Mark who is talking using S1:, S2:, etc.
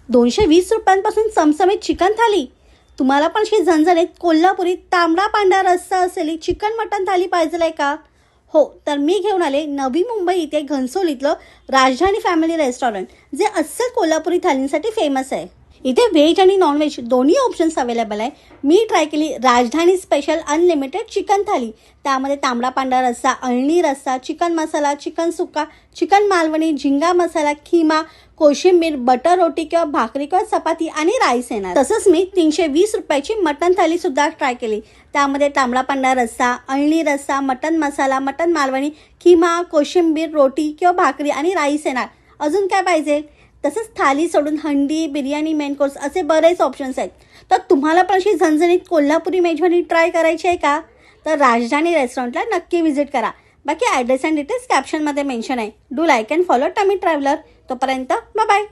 S1: 220 रुपयांपासून चमचमीत चिकन थाली. तुम्हाला पण अशी झणझणीत कोल्हापुरी तांबडा पांढरा रस्सा असलेली चिकन मटन थाली पाहिजे आहे का? हो, तर मी घेऊन आले नवी मुंबई इथे घनसोलीतलं राजधानी फॅमिली रेस्टॉरंट, जे अस्सल कोल्हापुरी थालींसाठी फेमस आहे. इथे व्हेज आणि नॉनव्हेज दोन्ही ऑप्शन्स अवेलेबल आहे. मी ट्राय केली राजधानी स्पेशल अनलिमिटेड चिकन थाली. त्यामध्ये तांबडा पांढरा रस्सा, अळणी रस्सा, चिकन मसाला, चिकन सुक्का, चिकन मालवणी, झिंगा मसाला, खिमा, कोशिंबीर, बटर रोटी किंवा भाकरी किंवा चपाती आणि राईस येणार. तसंच मी 320 रुपयाची मटन थाली सुद्धा ट्राय केली. त्यामध्ये तांबडा पांढरा रस्सा, अळणी रस्सा, मटन मसाला, मटन मालवणी, खिमा, कोशिंबीर, रोटी किंवा भाकरी आणि राईस येणार. अजून काय पाहिजे? तसंच थाली सोडून हंडी, बिर्याणी, मेन कोर्स असे बरेच ऑप्शन्स आहेत. तर तुम्हाला पण अशी झणझणीत कोल्हापुरी मेजवानी ट्राय करायची आहे का? तर राजधानी रेस्टॉरंटला नक्की व्हिजिट करा. बाकी ॲड्रेस अँड डिटेल्स कॅप्शनमध्ये मेन्शन आहे. Do like and follow tummy traveller. तोपर्यंत बाय बाय.